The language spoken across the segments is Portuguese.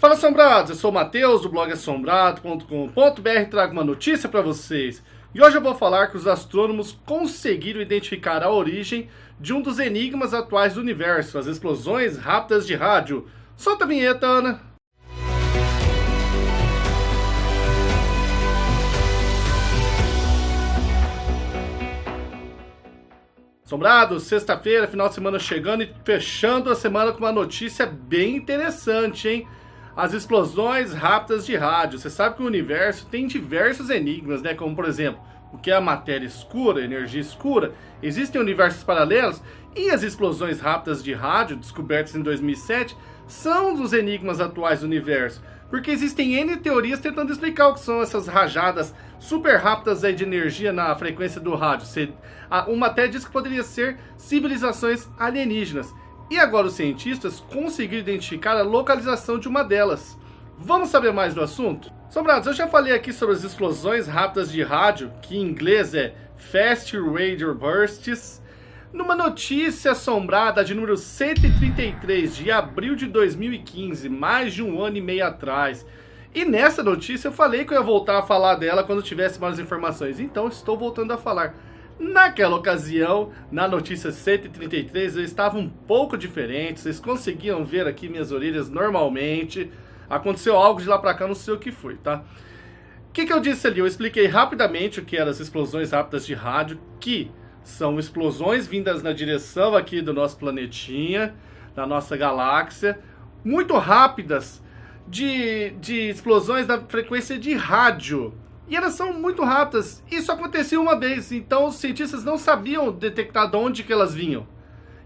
Fala, assombrados, eu sou o Matheus do blog assombrado.com.br, trago uma notícia para vocês. E hoje eu vou falar que os astrônomos conseguiram identificar a origem de um dos enigmas atuais do universo, as explosões rápidas de rádio. Solta a vinheta, Ana! Assombrados, sexta-feira, final de semana chegando e fechando a semana com uma notícia bem interessante, hein? As explosões rápidas de rádio. Você sabe que o universo tem diversos enigmas, né? Como, por exemplo, o que é a matéria escura, energia escura. Existem universos paralelos e as explosões rápidas de rádio, descobertas em 2007, são um dos enigmas atuais do universo. Porque existem N teorias tentando explicar o que são essas rajadas super rápidas aí de energia na frequência do rádio. Uma até diz que poderia ser civilizações alienígenas. E agora os cientistas conseguiram identificar a localização de uma delas. Vamos saber mais do assunto? Assombrados, eu já falei aqui sobre as explosões rápidas de rádio, que em inglês é Fast Radio Bursts, numa notícia assombrada de número 133 de abril de 2015, mais de um ano e meio atrás. E nessa notícia eu falei que eu ia voltar a falar dela quando tivesse mais informações, então estou voltando a falar. Naquela ocasião, na notícia 133, eu estava um pouco diferente, vocês conseguiam ver aqui minhas orelhas normalmente. Aconteceu algo de lá pra cá, não sei o que foi, tá? O que eu disse ali? Eu expliquei rapidamente o que eram as explosões rápidas de rádio, que são explosões vindas na direção aqui do nosso planetinha, da nossa galáxia, muito rápidas, de explosões da frequência de rádio. E elas são muito rápidas. Isso acontecia uma vez, então os cientistas não sabiam detectar de onde que elas vinham.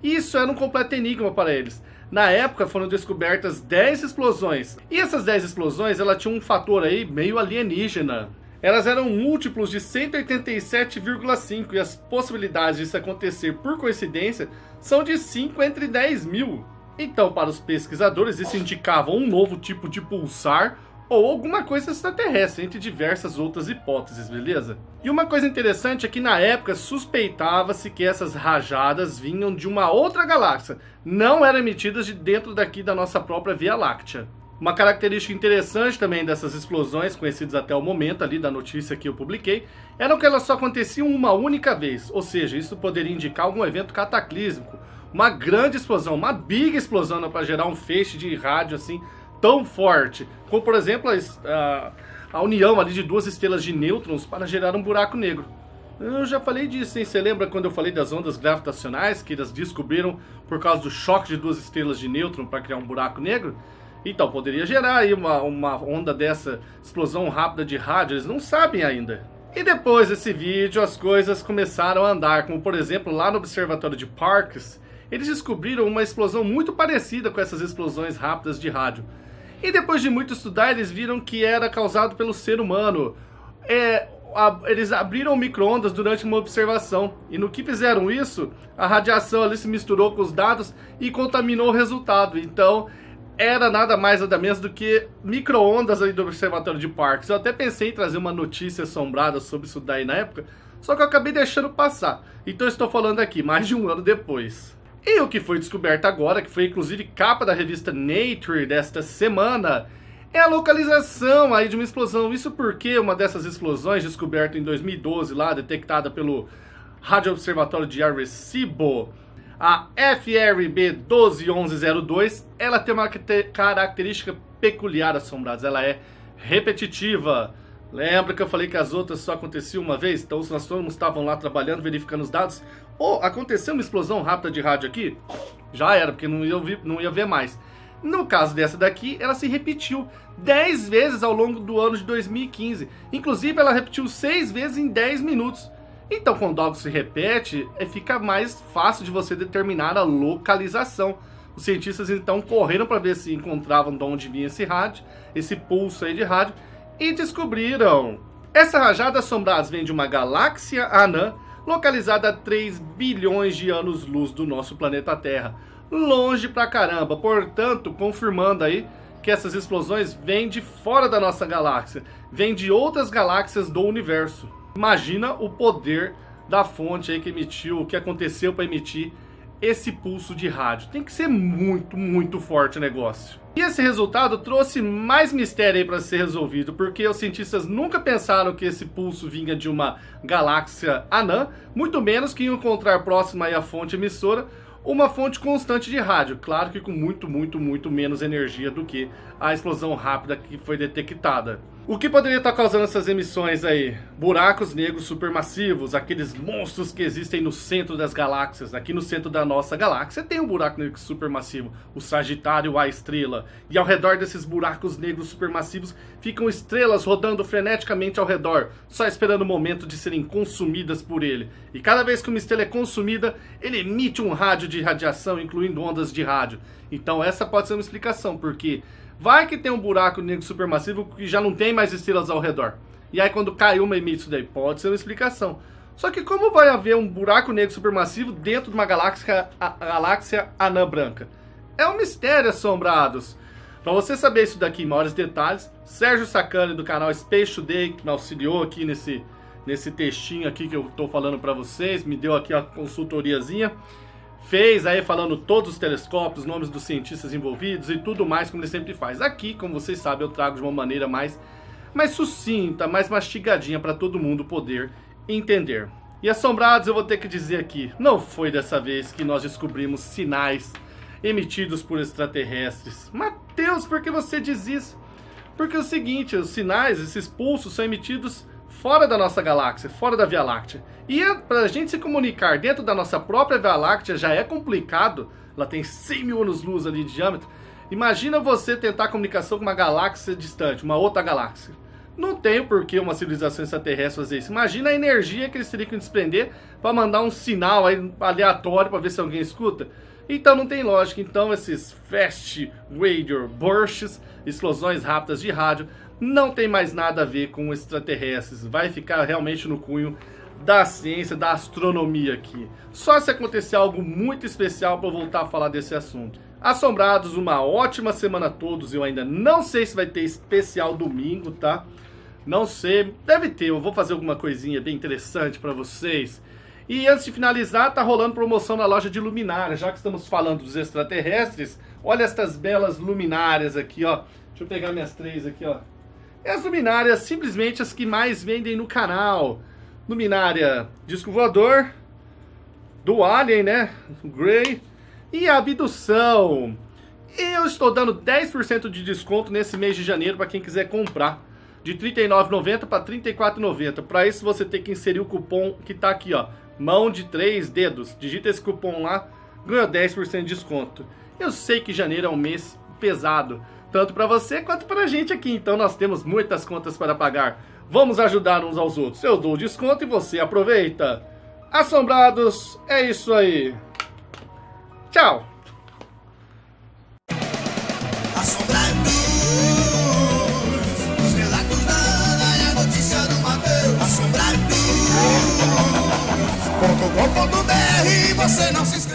Isso era um completo enigma para eles. Na época foram descobertas 10 explosões. E essas 10 explosões, elas tinham um fator aí meio alienígena. Elas eram múltiplos de 187,5 e as possibilidades disso acontecer por coincidência são de 5 entre 10 mil. Então, para os pesquisadores, isso indicava um novo tipo de pulsar ou alguma coisa extraterrestre, entre diversas outras hipóteses, beleza? E uma coisa interessante é que na época suspeitava-se que essas rajadas vinham de uma outra galáxia, não eram emitidas de dentro daqui da nossa própria Via Láctea. Uma característica interessante também dessas explosões, conhecidas até o momento ali da notícia que eu publiquei, era que elas só aconteciam uma única vez, ou seja, isso poderia indicar algum evento cataclísmico, uma grande explosão, uma big explosão para gerar um feixe de rádio assim, tão forte, como por exemplo a união ali de duas estrelas de nêutrons para gerar um buraco negro. Eu já falei disso, hein? Você lembra quando eu falei das ondas gravitacionais que elas descobriram por causa do choque de duas estrelas de nêutron para criar um buraco negro? Então, poderia gerar aí uma onda dessa explosão rápida de rádio, eles não sabem ainda. E depois desse vídeo as coisas começaram a andar, como por exemplo lá no Observatório de Parkes, eles descobriram uma explosão muito parecida com essas explosões rápidas de rádio. E depois de muito estudar, eles viram que era causado pelo ser humano. Eles abriram micro-ondas durante uma observação. E no que fizeram isso, a radiação ali se misturou com os dados e contaminou o resultado. Então, era nada mais nada menos do que micro-ondas aí do Observatório de Parkes. Eu até pensei em trazer uma notícia assombrada sobre isso daí na época, só que eu acabei deixando passar. Então eu estou falando aqui, mais de um ano depois. E o que foi descoberto agora, que foi inclusive capa da revista Nature desta semana, é a localização aí de uma explosão. Isso porque uma dessas explosões, descoberta em 2012 lá, detectada pelo Rádio Observatório de Arecibo, a FRB 121102, ela tem uma característica peculiar, assombrados, ela é repetitiva. Lembra que eu falei que as outras só aconteciam uma vez? Então os astrônomos estavam lá trabalhando, verificando os dados. Aconteceu uma explosão rápida de rádio aqui? Já era, porque não ia ver mais. No caso dessa daqui, ela se repetiu 10 vezes ao longo do ano de 2015. Inclusive, ela repetiu 6 vezes em 10 minutos. Então, quando algo se repete, fica mais fácil de você determinar a localização. Os cientistas, então, correram para ver se encontravam de onde vinha esse rádio, esse pulso aí de rádio, e descobriram. Essa rajada, assombrados, vem de uma galáxia anã, localizada a 3 bilhões de anos-luz do nosso planeta Terra. Longe pra caramba, portanto, confirmando aí que essas explosões vêm de fora da nossa galáxia, vêm de outras galáxias do universo. Imagina o poder da fonte aí que emitiu, o que aconteceu para emitir esse pulso de rádio. Tem que ser muito, muito forte o negócio. E esse resultado trouxe mais mistério aí para ser resolvido, porque os cientistas nunca pensaram que esse pulso vinha de uma galáxia anã, muito menos que iam encontrar próxima aí à fonte emissora uma fonte constante de rádio, claro que com muito menos energia do que a explosão rápida que foi detectada. O que poderia estar causando essas emissões aí? Buracos negros supermassivos, aqueles monstros que existem no centro das galáxias. Aqui no centro da nossa galáxia tem um buraco negro supermassivo, o Sagitário A estrela. E ao redor desses buracos negros supermassivos ficam estrelas rodando freneticamente ao redor, só esperando o momento de serem consumidas por ele. E cada vez que uma estrela é consumida, ele emite um rádio de radiação, incluindo ondas de rádio. Então essa pode ser uma explicação, porque vai que tem um buraco negro supermassivo que já não tem mais estrelas ao redor. E aí quando cai uma emite isso daí, pode ser uma explicação. Só que como vai haver um buraco negro supermassivo dentro de uma galáxia anã branca? É um mistério, assombrados. Para você saber isso daqui em maiores detalhes, Sérgio Sacani do canal Space Today, que me auxiliou aqui nesse textinho aqui que eu estou falando para vocês, me deu aqui a consultoriazinha. Fez aí falando todos os telescópios, nomes dos cientistas envolvidos e tudo mais, como ele sempre faz. Aqui, como vocês sabem, eu trago de uma maneira mais sucinta, mais mastigadinha para todo mundo poder entender. E assombrados, eu vou ter que dizer aqui, não foi dessa vez que nós descobrimos sinais emitidos por extraterrestres. Mateus, por que você diz isso? Porque é o seguinte, os sinais, esses pulsos são emitidos fora da nossa galáxia, fora da Via Láctea. E para a gente se comunicar dentro da nossa própria Via Láctea já é complicado. Ela tem 100 mil anos-luz ali de diâmetro. Imagina você tentar comunicação com uma galáxia distante, uma outra galáxia. Não tem por que uma civilização extraterrestre fazer isso. Imagina a energia que eles teriam que desprender para mandar um sinal aí aleatório para ver se alguém escuta. Então não tem lógica. Então esses fast radio bursts, explosões rápidas de rádio, não tem mais nada a ver com extraterrestres. Vai ficar realmente no cunho da ciência, da astronomia aqui. Só se acontecer algo muito especial para eu voltar a falar desse assunto. Assombrados, uma ótima semana a todos. Eu ainda não sei se vai ter especial domingo, tá? Não sei, deve ter. Eu vou fazer alguma coisinha bem interessante para vocês. E antes de finalizar, tá rolando promoção na loja de luminárias. Já que estamos falando dos extraterrestres, olha estas belas luminárias aqui, ó. Deixa eu pegar minhas três aqui, ó. As luminárias, simplesmente as que mais vendem no canal. Luminária disco voador, do Alien, né? Grey. E a abdução. Eu estou dando 10% de desconto nesse mês de janeiro para quem quiser comprar. De R$ 39,90 para R$ 34,90. Para isso você tem que inserir o cupom que está aqui, ó. Mão de 3 dedos. Digita esse cupom lá, ganha 10% de desconto. Eu sei que janeiro é um mês pesado, tanto para você quanto para a gente aqui. Então nós temos muitas contas para pagar. Vamos ajudar uns aos outros. Eu dou o desconto e você aproveita. Assombrados, é isso aí. Tchau. Assombrados, os relatos da Ana e a notícia do Mateus. Assombrados.com.br, você não se esquece.